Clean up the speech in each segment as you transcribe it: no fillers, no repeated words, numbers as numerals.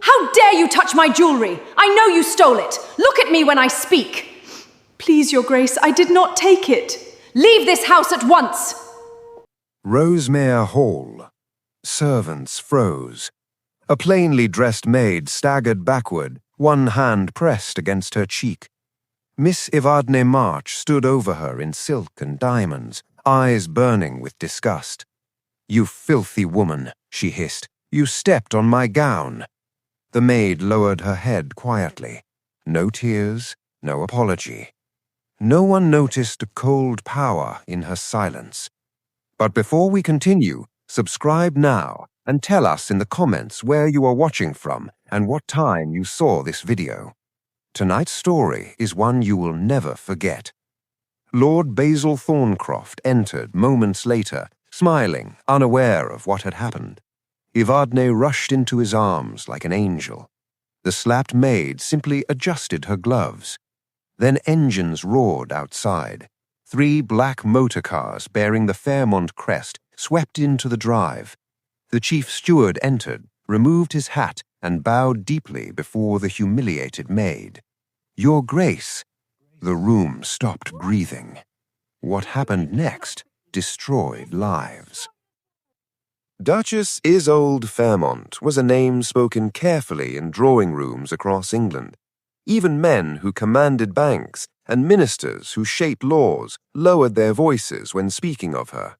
How dare you touch my jewelry? I know you stole it. Look at me when I speak. Please, Your Grace, I did not take it. Leave this house at once. Rosemere Hall. Servants froze. A plainly dressed maid staggered backward, one hand pressed against her cheek. Miss Evadne March stood over her in silk and diamonds, eyes burning with disgust. "You filthy woman," she hissed. "You stepped on my gown." The maid lowered her head quietly. No tears, no apology. No one noticed a cold power in her silence. But before we continue, subscribe now and tell us in the comments where you are watching from and what time you saw this video. Tonight's story is one you will never forget. Lord Basil Thorncroft entered moments later, smiling, unaware of what had happened. Evadne rushed into his arms like an angel. The slapped maid simply adjusted her gloves. Then engines roared outside. 3 black motor cars bearing the Fairmont crest swept into the drive. The chief steward entered, removed his hat, and bowed deeply before the humiliated maid. "Your Grace." The room stopped breathing. What happened next destroyed lives. Duchess Isolde Fairmont was a name spoken carefully in drawing rooms across England. Even men who commanded banks and ministers who shaped laws lowered their voices when speaking of her.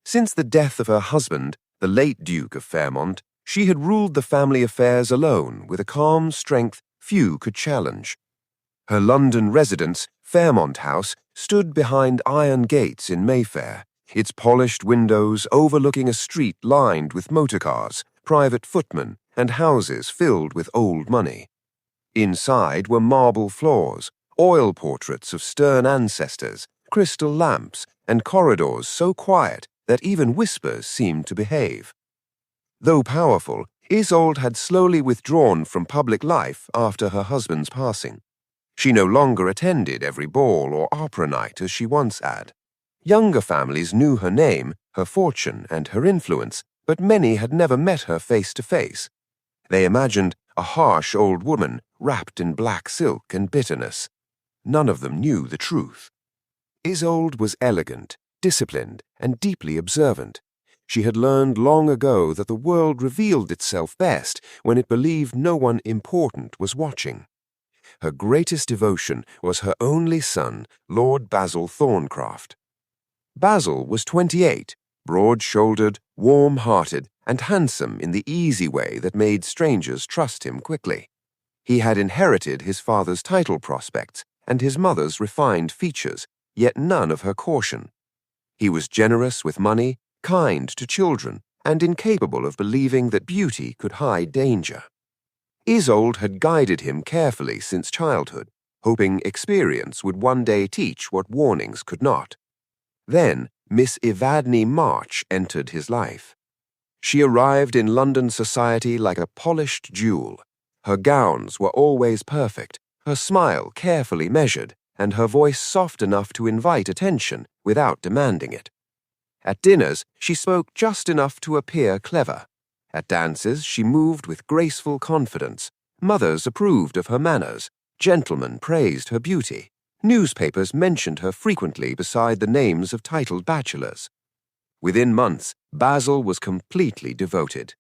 Since the death of her husband, the late Duke of Fairmont, she had ruled the family affairs alone with a calm strength few could challenge. Her London residence, Fairmont House, stood behind iron gates in Mayfair, its polished windows overlooking a street lined with motorcars, private footmen, and houses filled with old money. Inside were marble floors, oil portraits of stern ancestors, crystal lamps, and corridors so quiet that even whispers seemed to behave. Though powerful, Isolde had slowly withdrawn from public life after her husband's passing. She no longer attended every ball or opera night as she once had. Younger families knew her name, her fortune, and her influence, but many had never met her face to face. They imagined a harsh old woman wrapped in black silk and bitterness. None of them knew the truth. Isolde was elegant, disciplined, and deeply observant. She had learned long ago that the world revealed itself best when it believed no one important was watching. Her greatest devotion was her only son, Lord Basil Thorncroft. Basil was 28, broad-shouldered, warm-hearted, and handsome in the easy way that made strangers trust him quickly. He had inherited his father's title prospects and his mother's refined features, yet none of her caution. He was generous with money, kind to children, and incapable of believing that beauty could hide danger. Isolde had guided him carefully since childhood, hoping experience would one day teach what warnings could not. Then Miss Evadne March entered his life. She arrived in London society like a polished jewel. Her gowns were always perfect, her smile carefully measured, and her voice soft enough to invite attention without demanding it. At dinners, she spoke just enough to appear clever. At dances, she moved with graceful confidence. Mothers approved of her manners. Gentlemen praised her beauty. Newspapers mentioned her frequently beside the names of titled bachelors. Within months, Basil was completely devoted.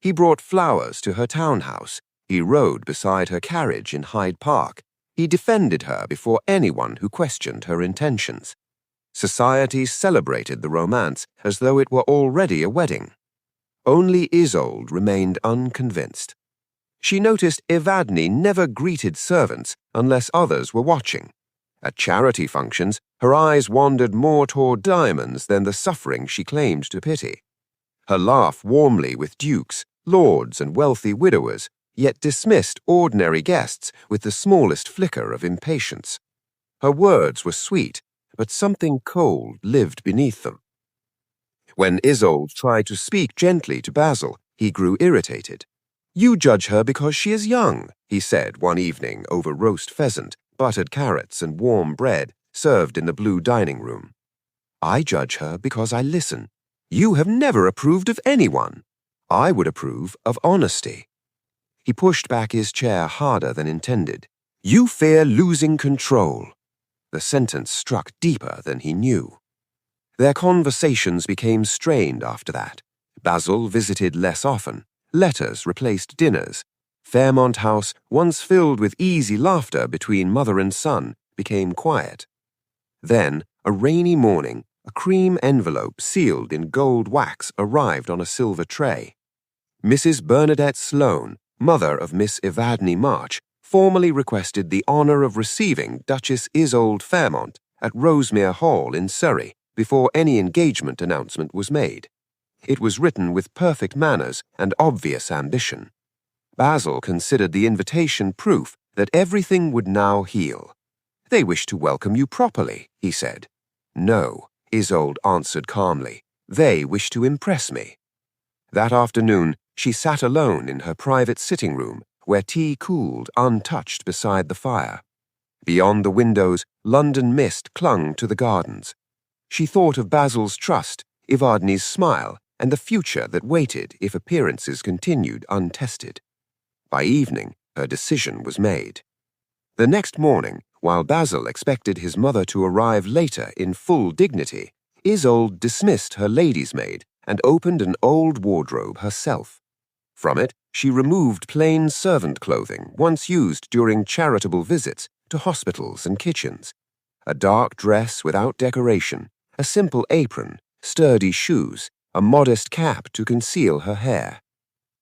He brought flowers to her townhouse. He rode beside her carriage in Hyde Park. He defended her before anyone who questioned her intentions. Society celebrated the romance as though it were already a wedding. Only Isolde remained unconvinced. She noticed Evadne never greeted servants unless others were watching. At charity functions, her eyes wandered more toward diamonds than the suffering she claimed to pity. Her laugh warmly with dukes, lords, and wealthy widowers, yet dismissed ordinary guests with the smallest flicker of impatience. Her words were sweet, but something cold lived beneath them. When Isolde tried to speak gently to Basil, he grew irritated. "You judge her because she is young," he said one evening over roast pheasant, buttered carrots, and warm bread served in the blue dining room. "I judge her because I listen. You have never approved of anyone. I would approve of honesty." He pushed back his chair harder than intended. "You fear losing control." The sentence struck deeper than he knew. Their conversations became strained after that. Basil visited less often. Letters replaced dinners. Fairmont House, once filled with easy laughter between mother and son, became quiet. Then, a rainy morning, a cream envelope sealed in gold wax arrived on a silver tray. Mrs. Bernadette Sloane, mother of Miss Evadne March, formally requested the honor of receiving Duchess Isolde Fairmont at Rosemere Hall in Surrey before any engagement announcement was made. It was written with perfect manners and obvious ambition. Basil considered the invitation proof that everything would now heal. "They wish to welcome you properly," he said. "No," Isolde answered calmly. "They wish to impress me." That afternoon, she sat alone in her private sitting room, where tea cooled untouched beside the fire. Beyond the windows, London mist clung to the gardens. She thought of Basil's trust, Evadne's smile, and the future that waited if appearances continued untested. By evening, her decision was made. The next morning, while Basil expected his mother to arrive later in full dignity, Isolde dismissed her lady's maid and opened an old wardrobe herself. From it, she removed plain servant clothing once used during charitable visits to hospitals and kitchens. A dark dress without decoration, a simple apron, sturdy shoes, a modest cap to conceal her hair.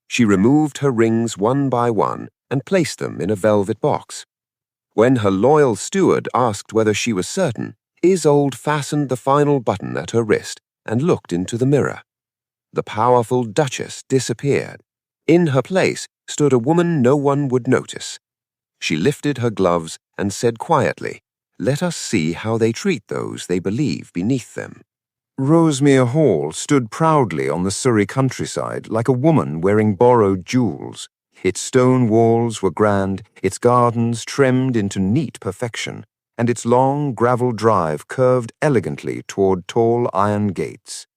She removed her rings one by one and placed them in a velvet box. When her loyal steward asked whether she was certain, Isolde fastened the final button at her wrist and looked into the mirror. The powerful Duchess disappeared. In her place stood a woman no one would notice. She lifted her gloves and said quietly, "Let us see how they treat those they believe beneath them." Rosemere Hall stood proudly on the Surrey countryside like a woman wearing borrowed jewels. Its stone walls were grand, its gardens trimmed into neat perfection, and its long gravel drive curved elegantly toward tall iron gates.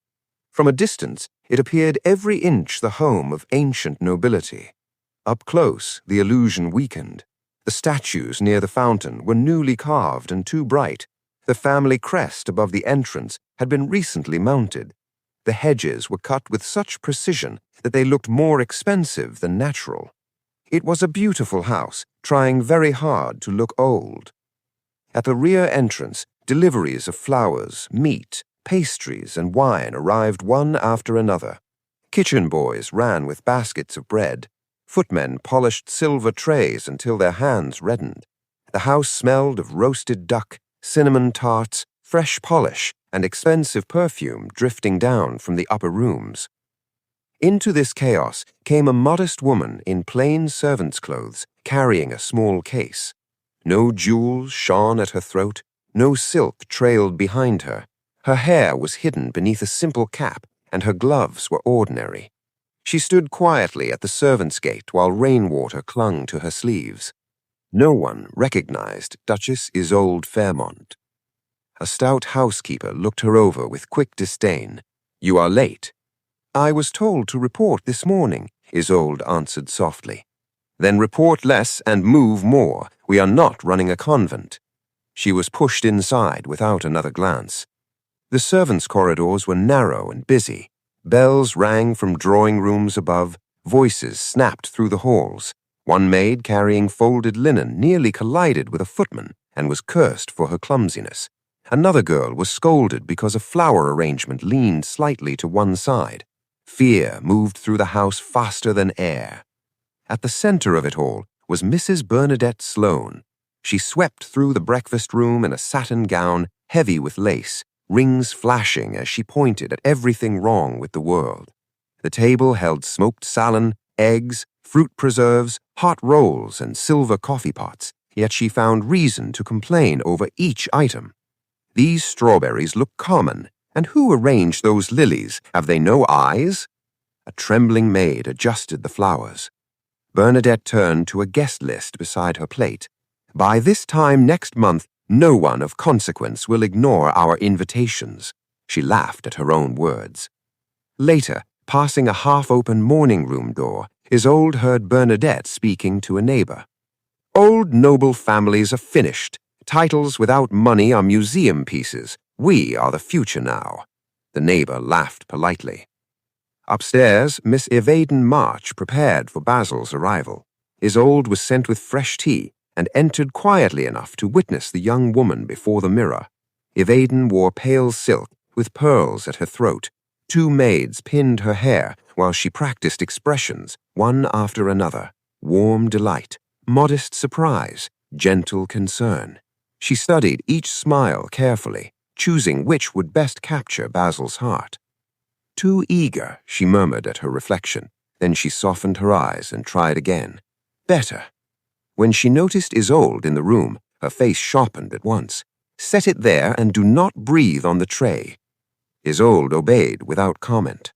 From a distance, it appeared every inch the home of ancient nobility. Up close, the illusion weakened. The statues near the fountain were newly carved and too bright. The family crest above the entrance had been recently mounted. The hedges were cut with such precision that they looked more expensive than natural. It was a beautiful house, trying very hard to look old. At the rear entrance, deliveries of flowers, meat, pastries, and wine arrived one after another. Kitchen boys ran with baskets of bread. Footmen polished silver trays until their hands reddened. The house smelled of roasted duck, cinnamon tarts, fresh polish, and expensive perfume drifting down from the upper rooms. Into this chaos came a modest woman in plain servant's clothes, carrying a small case. No jewels shone at her throat, no silk trailed behind her. Her hair was hidden beneath a simple cap, and her gloves were ordinary. She stood quietly at the servants' gate while rainwater clung to her sleeves. No one recognized Duchess Isolde Fairmont. A stout housekeeper looked her over with quick disdain. "You are late." "I was told to report this morning," Isolde answered softly. "Then report less and move more. We are not running a convent." She was pushed inside without another glance. The servants' corridors were narrow and busy. Bells rang from drawing rooms above. Voices snapped through the halls. One maid carrying folded linen nearly collided with a footman and was cursed for her clumsiness. Another girl was scolded because a flower arrangement leaned slightly to one side. Fear moved through the house faster than air. At the center of it all was Mrs. Bernadette Sloane. She swept through the breakfast room in a satin gown heavy with lace, rings flashing as she pointed at everything wrong with the world. The table held smoked salmon, eggs, fruit preserves, hot rolls, and silver coffee pots, yet she found reason to complain over each item. "These strawberries look common, and who arranged those lilies? Have they no eyes?" A trembling maid adjusted the flowers. Bernadette turned to a guest list beside her plate. "By this time next month, no one of consequence will ignore our invitations." She laughed at her own words. Later, passing a half-open morning room door, Isolde heard Bernadette speaking to a neighbor. "Old noble families are finished. Titles without money are museum pieces. We are the future now." The neighbor laughed politely. Upstairs, Miss Evaden March prepared for Basil's arrival. Isolde was sent with fresh tea and entered quietly enough to witness the young woman before the mirror. Evaden wore pale silk with pearls at her throat. Two maids pinned her hair while she practiced expressions, one after another: warm delight, modest surprise, gentle concern. She studied each smile carefully, choosing which would best capture Basil's heart. "Too eager," she murmured at her reflection. Then she softened her eyes and tried again. "Better." When she noticed Isolde in the room, her face sharpened at once. "Set it there and do not breathe on the tray." Isolde obeyed without comment.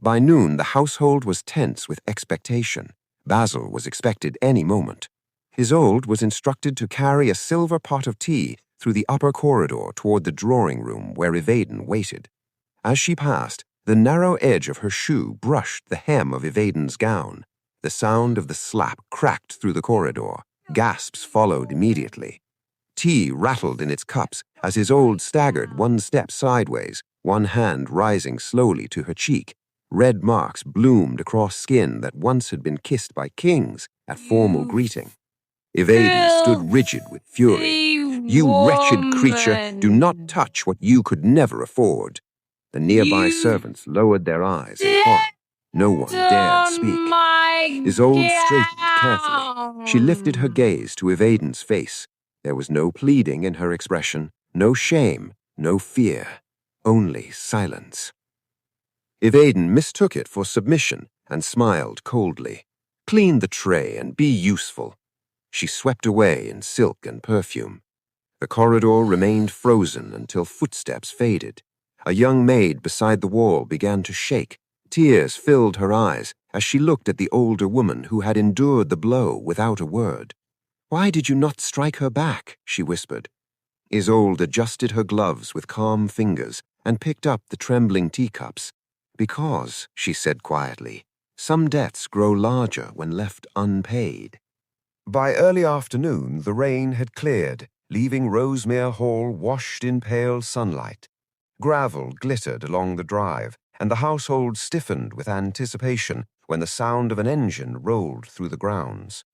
By noon, the household was tense with expectation. Basil was expected any moment. Isolde was instructed to carry a silver pot of tea through the upper corridor toward the drawing room where Evaden waited. As she passed, the narrow edge of her shoe brushed the hem of Evaden's gown. The sound of the slap cracked through the corridor. Gasps followed immediately. Tea rattled in its cups as Isolde staggered one step sideways, one hand rising slowly to her cheek. Red marks bloomed across skin that once had been kissed by kings at formal greeting. Evaden stood rigid with fury. "You wretched creature, do not touch what you could never afford." The nearby servants lowered their eyes in horror. No one dared speak. Isolde straightened carefully. She lifted her gaze to Evaden's face. There was no pleading in her expression, no shame, no fear, only silence. Evaden mistook it for submission and smiled coldly. "Clean the tray and be useful." She swept away in silk and perfume. The corridor remained frozen until footsteps faded. A young maid beside the wall began to shake. Tears filled her eyes as she looked at the older woman who had endured the blow without a word. "Why did you not strike her back?" she whispered. Isolde adjusted her gloves with calm fingers and picked up the trembling teacups. "Because," she said quietly, "some debts grow larger when left unpaid." By early afternoon, the rain had cleared, leaving Rosemere Hall washed in pale sunlight. Gravel glittered along the drive, and the household stiffened with anticipation when the sound of an engine rolled through the grounds.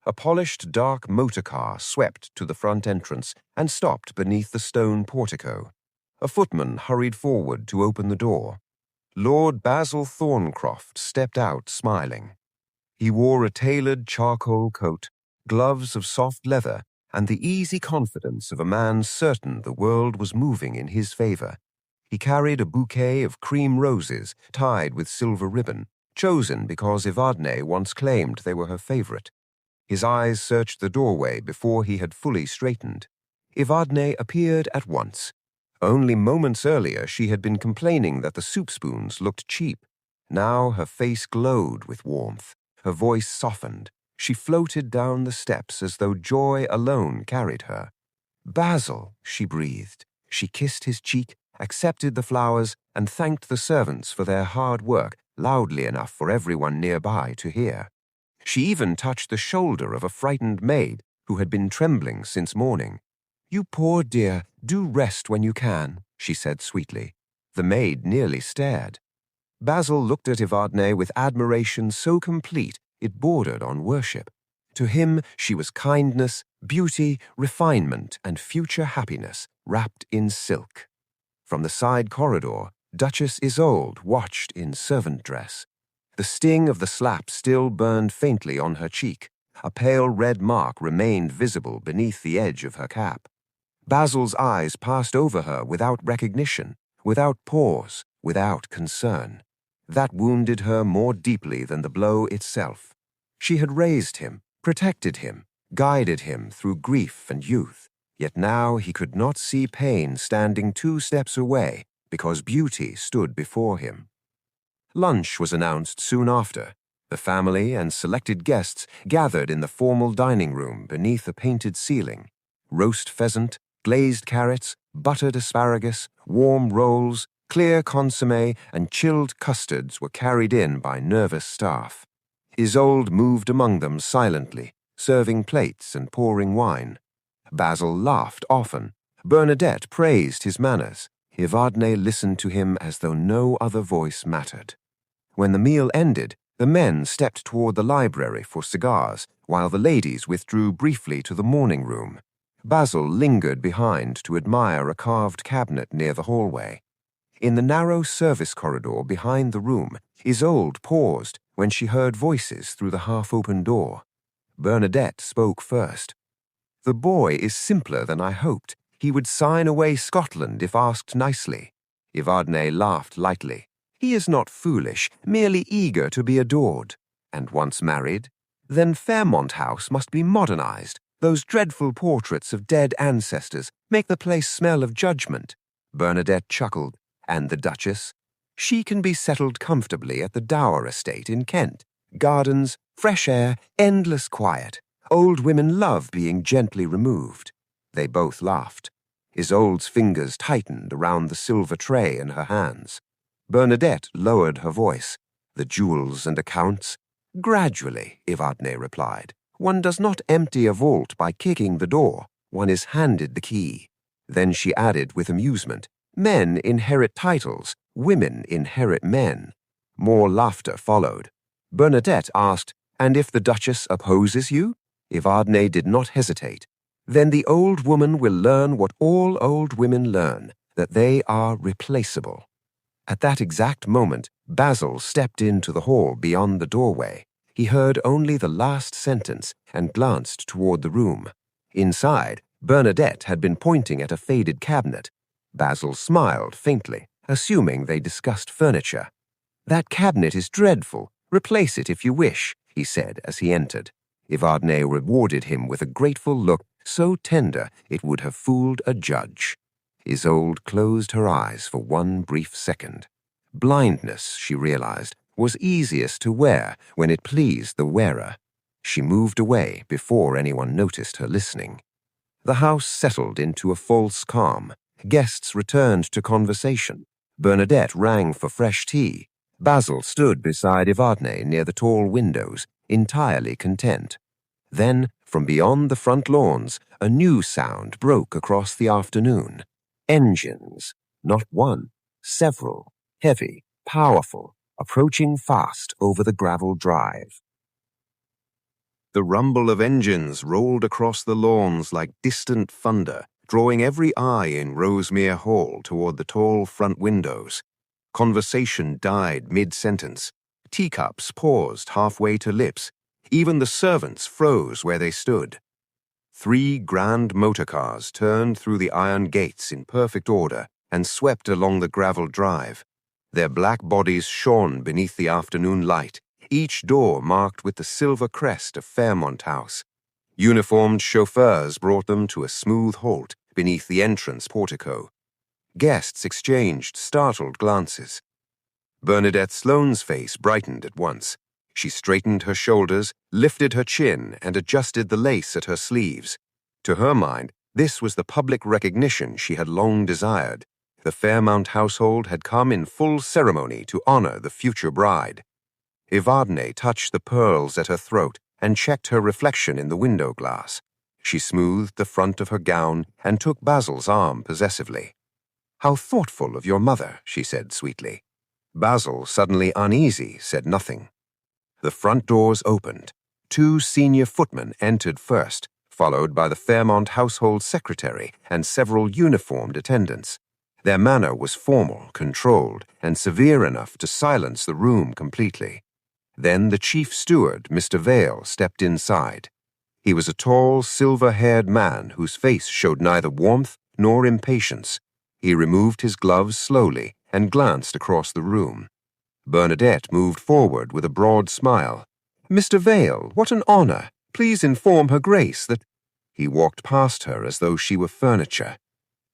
A polished dark motor car swept to the front entrance and stopped beneath the stone portico. A footman hurried forward to open the door. Lord Basil Thorncroft stepped out smiling. He wore a tailored charcoal coat, gloves of soft leather, and the easy confidence of a man certain the world was moving in his favor. He carried a bouquet of cream roses tied with silver ribbon, chosen because Evadne once claimed they were her favorite. His eyes searched the doorway before he had fully straightened. Evadne appeared at once. Only moments earlier she had been complaining that the soup spoons looked cheap. Now her face glowed with warmth. Her voice softened. She floated down the steps as though joy alone carried her. "Basil," she breathed. She kissed his cheek, accepted the flowers, and thanked the servants for their hard work loudly enough for everyone nearby to hear. She even touched the shoulder of a frightened maid who had been trembling since morning. "You poor dear, do rest when you can," she said sweetly. The maid nearly stared. Basil looked at Evadne with admiration so complete it bordered on worship. To him she was kindness, beauty, refinement, and future happiness wrapped in silk. From the side corridor, Duchess Isolde watched in servant dress. The sting of the slap still burned faintly on her cheek. A pale red mark remained visible beneath the edge of her cap. Basil's eyes passed over her without recognition, without pause, without concern. That wounded her more deeply than the blow itself. She had raised him, protected him, guided him through grief and youth, yet now he could not see pain standing 2 steps away because beauty stood before him. Lunch was announced soon after. The family and selected guests gathered in the formal dining room beneath a painted ceiling. Roast pheasant, glazed carrots, buttered asparagus, warm rolls, clear consommé, and chilled custards were carried in by nervous staff. Isolde moved among them silently, serving plates and pouring wine. Basil laughed often. Bernadette praised his manners. Evadne listened to him as though no other voice mattered. When the meal ended, the men stepped toward the library for cigars, while the ladies withdrew briefly to the morning room. Basil lingered behind to admire a carved cabinet near the hallway. In the narrow service corridor behind the room, Isolde paused when she heard voices through the half-open door. Bernadette spoke first. "The boy is simpler than I hoped. He would sign away Scotland if asked nicely." Evadne laughed lightly. "He is not foolish, merely eager to be adored. And once married? Then Fairmont House must be modernized. Those dreadful portraits of dead ancestors make the place smell of judgment." Bernadette chuckled. "And the Duchess? She can be settled comfortably at the Dower estate in Kent. Gardens, fresh air, endless quiet. Old women love being gently removed." They both laughed. Isolde's fingers tightened around the silver tray in her hands. Bernadette lowered her voice. "The jewels and accounts?" "Gradually," Evadne replied. "One does not empty a vault by kicking the door. One is handed the key." Then she added with amusement, "Men inherit titles, women inherit men." More laughter followed. Bernadette asked, "And if the Duchess opposes you?" Evadne did not hesitate. "Then the old woman will learn what all old women learn, that they are replaceable." At that exact moment, Basil stepped into the hall beyond the doorway. He heard only the last sentence and glanced toward the room. Inside, Bernadette had been pointing at a faded cabinet. Basil smiled faintly, assuming they discussed furniture. "That cabinet is dreadful. Replace it if you wish," he said as he entered. Evadne rewarded him with a grateful look so tender it would have fooled a judge. Isolde closed her eyes for one brief second. Blindness, she realized, was easiest to wear when it pleased the wearer. She moved away before anyone noticed her listening. The house settled into a false calm. Guests returned to conversation. Bernadette rang for fresh tea. Basil stood beside Evadne near the tall windows, entirely content. Then, from beyond the front lawns, a new sound broke across the afternoon. Engines, not one, several, heavy, powerful, approaching fast over the gravel drive. The rumble of engines rolled across the lawns like distant thunder, drawing every eye in Rosemere Hall toward the tall front windows. Conversation died mid-sentence. Teacups paused halfway to lips. Even the servants froze where they stood. 3 grand motor cars turned through the iron gates in perfect order and swept along the gravel drive. Their black bodies shone beneath the afternoon light, each door marked with the silver crest of Fairmont House. Uniformed chauffeurs brought them to a smooth halt beneath the entrance portico. Guests exchanged startled glances. Bernadette Sloane's face brightened at once. She straightened her shoulders, lifted her chin, and adjusted the lace at her sleeves. To her mind, this was the public recognition she had long desired. The Fairmont household had come in full ceremony to honor the future bride. Evadne touched the pearls at her throat and checked her reflection in the window glass. She smoothed the front of her gown and took Basil's arm possessively. "How thoughtful of your mother," she said sweetly. Basil, suddenly uneasy, said nothing. The front doors opened. 2 senior footmen entered first, followed by the Fairmont household secretary and several uniformed attendants. Their manner was formal, controlled, and severe enough to silence the room completely. Then the chief steward, Mr. Vale, stepped inside. He was a tall, silver-haired man whose face showed neither warmth nor impatience. He removed his gloves slowly and glanced across the room. Bernadette moved forward with a broad smile. "Mr. Vale, what an honor! Please inform Her Grace that—" He walked past her as though she were furniture.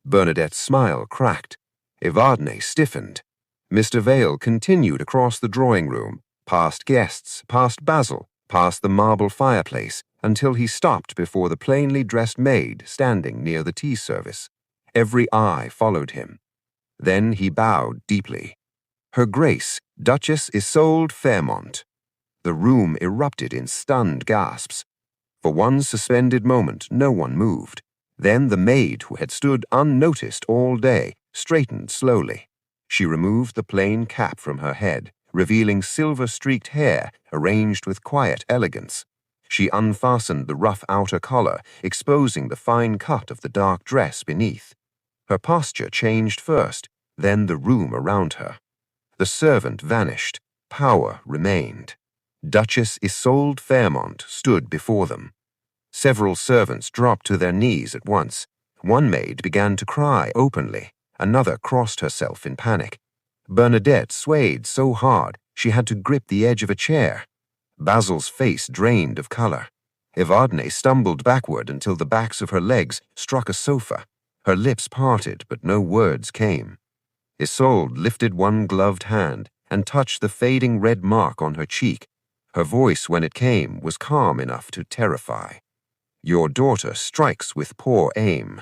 Bernadette's smile cracked. Evadne stiffened. Mr. Vale continued across the drawing room, past guests, past Basil, past the marble fireplace, until he stopped before the plainly dressed maid standing near the tea service. Every eye followed him. Then he bowed deeply. "Her Grace, Duchess Isolde Fairmont." The room erupted in stunned gasps. For one suspended moment, no one moved. Then the maid, who had stood unnoticed all day, straightened slowly. She removed the plain cap from her head, revealing silver-streaked hair arranged with quiet elegance. She unfastened the rough outer collar, exposing the fine cut of the dark dress beneath. Her posture changed first, then the room around her. The servant vanished. Power remained. Duchess Isolde Fairmont stood before them. Several servants dropped to their knees at once. One maid began to cry openly. Another crossed herself in panic. Bernadette swayed so hard she had to grip the edge of a chair. Basil's face drained of color. Evadne stumbled backward until the backs of her legs struck a sofa. Her lips parted, but no words came. Isolde lifted one gloved hand and touched the fading red mark on her cheek. Her voice, when it came, was calm enough to terrify. "Your daughter strikes with poor aim."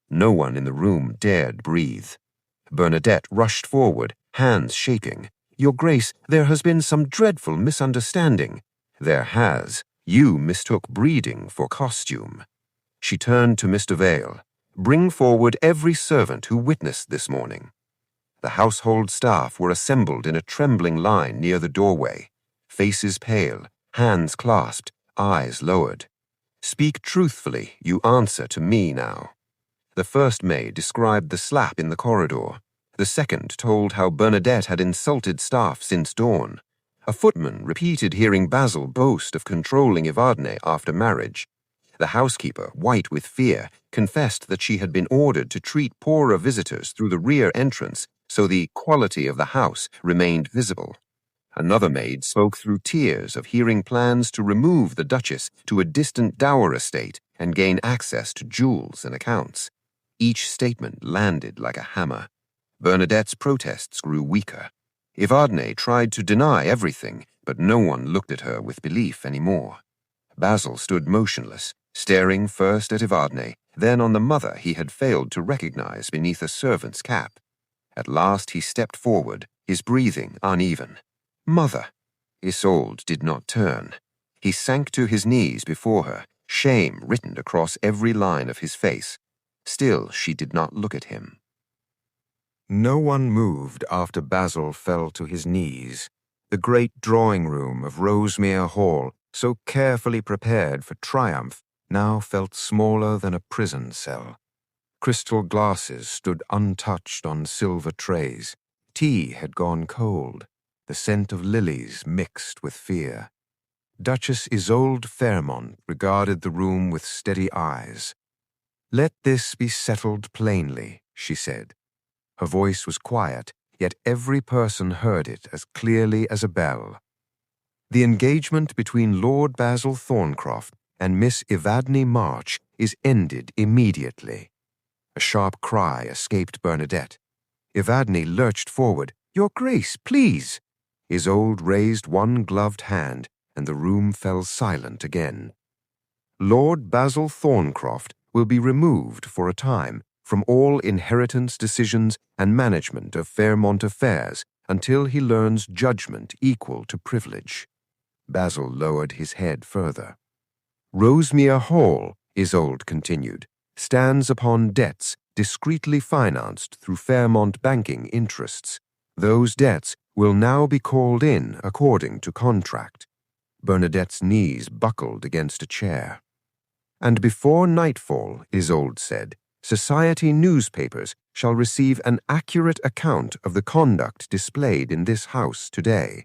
No one in the room dared breathe. Bernadette rushed forward, hands shaking. "Your Grace, there has been some dreadful misunderstanding." "There has. You mistook breeding for costume." She turned to Mr. Vale. "Bring forward every servant who witnessed this morning." The household staff were assembled in a trembling line near the doorway. Faces pale, hands clasped, eyes lowered. "Speak truthfully, you answer to me now." The first maid described the slap in the corridor. The second told how Bernadette had insulted staff since dawn. A footman repeated hearing Basil boast of controlling Evadne after marriage. The housekeeper, white with fear, confessed that she had been ordered to treat poorer visitors through the rear entrance so the quality of the house remained visible. Another maid spoke through tears of hearing plans to remove the Duchess to a distant dower estate and gain access to jewels and accounts. Each statement landed like a hammer. Bernadette's protests grew weaker. Evadne tried to deny everything, but no one looked at her with belief anymore. Basil stood motionless, staring first at Evadne, then on the mother he had failed to recognize beneath a servant's cap. At last he stepped forward, his breathing uneven. "Mother!" Isolde did not turn. He sank to his knees before her, shame written across every line of his face. Still she did not look at him. No one moved after Basil fell to his knees. The great drawing room of Rosemere Hall, so carefully prepared for triumph, now felt smaller than a prison cell. Crystal glasses stood untouched on silver trays. Tea had gone cold. The scent of lilies mixed with fear. Duchess Isolde Fairmont regarded the room with steady eyes. "Let this be settled plainly," she said. Her voice was quiet, yet every person heard it as clearly as a bell. "The engagement between Lord Basil Thorncroft and Miss Evadne March is ended immediately." A sharp cry escaped Bernadette. Evadne lurched forward. "Your Grace, please!" Isolde raised one gloved hand, and the room fell silent again. "Lord Basil Thorncroft will be removed for a time from all inheritance decisions and management of Fairmont affairs until he learns judgment equal to privilege." Basil lowered his head further. "Rosemere Hall," Isolde continued, "stands upon debts discreetly financed through Fairmont banking interests. Those debts will now be called in according to contract." Bernadette's knees buckled against a chair. "And before nightfall," Isolde said, "society newspapers shall receive an accurate account of the conduct displayed in this house today."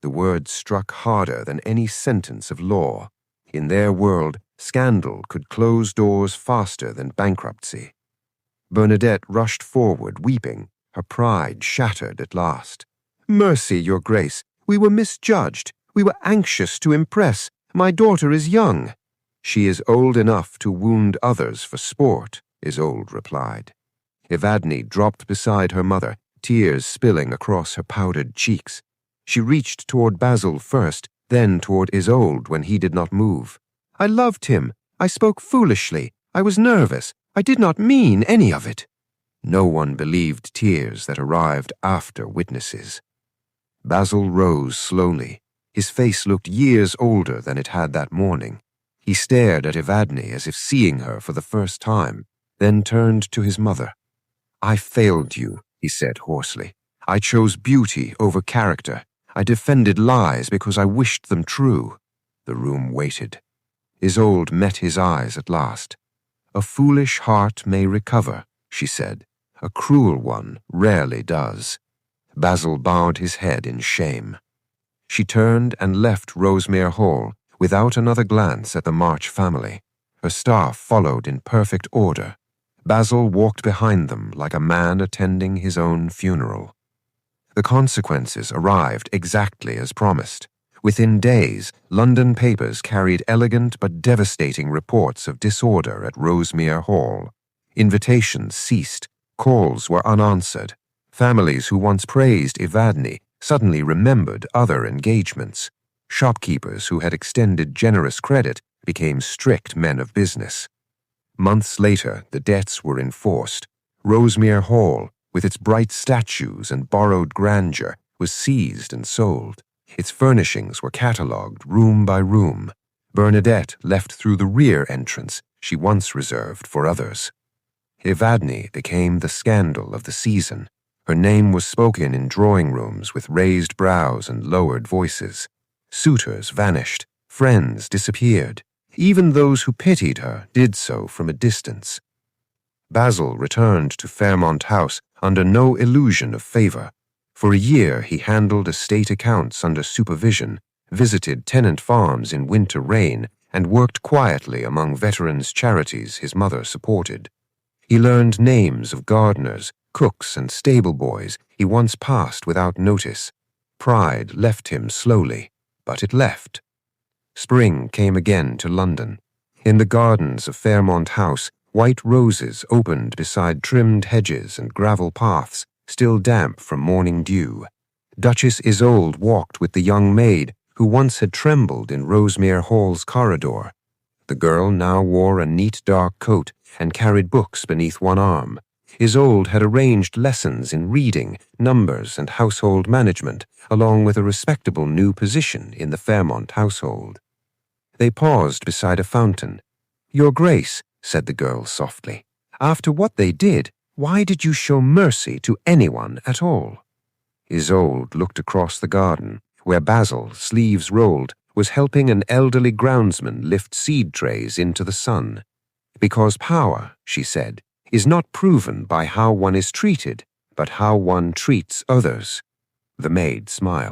The words struck harder than any sentence of law. In their world, scandal could close doors faster than bankruptcy. Bernadette rushed forward, weeping, her pride shattered at last. "Mercy, Your Grace, we were misjudged. We were anxious to impress. My daughter is young." "She is old enough to wound others for sport," Isolde replied. Evadne dropped beside her mother, tears spilling across her powdered cheeks. She reached toward Basil first, then toward Isolde when he did not move. "I loved him. I spoke foolishly. I was nervous. I did not mean any of it." No one believed tears that arrived after witnesses. Basil rose slowly. His face looked years older than it had that morning. He stared at Evadne as if seeing her for the first time, then turned to his mother. "I failed you," he said hoarsely. "I chose beauty over character. I defended lies because I wished them true." The room waited. Isolde met his eyes at last. "A foolish heart may recover," she said. "A cruel one rarely does." Basil bowed his head in shame. She turned and left Rosemere Hall without another glance at the March family. Her staff followed in perfect order. Basil walked behind them like a man attending his own funeral. The consequences arrived exactly as promised. Within days, London papers carried elegant but devastating reports of disorder at Rosemere Hall. Invitations ceased, calls were unanswered. Families who once praised Evadne suddenly remembered other engagements. Shopkeepers who had extended generous credit became strict men of business. Months later, the debts were enforced. Rosemere Hall, with its bright statues and borrowed grandeur, was seized and sold. Its furnishings were catalogued room by room. Bernadette left through the rear entrance she once reserved for others. Evadne became the scandal of the season. Her name was spoken in drawing rooms with raised brows and lowered voices. Suitors vanished. Friends disappeared. Even those who pitied her did so from a distance. Basil returned to Fairmont House under no illusion of favor. For a year he handled estate accounts under supervision, visited tenant farms in winter rain, and worked quietly among veterans' charities his mother supported. He learned names of gardeners, cooks, and stable boys he once passed without notice. Pride left him slowly, but it left. Spring came again to London. In the gardens of Fairmont House, white roses opened beside trimmed hedges and gravel paths, still damp from morning dew. Duchess Isolde walked with the young maid who once had trembled in Rosemere Hall's corridor. The girl now wore a neat dark coat and carried books beneath one arm. Isolde had arranged lessons in reading, numbers, and household management, along with a respectable new position in the Fairmont household. They paused beside a fountain. "Your Grace," said the girl softly, "after what they did, why did you show mercy to anyone at all?" Isolde looked across the garden, where Basil, sleeves rolled, was helping an elderly groundsman lift seed trays into the sun. "Because power," she said, "is not proven by how one is treated, but how one treats others." The maid smiled.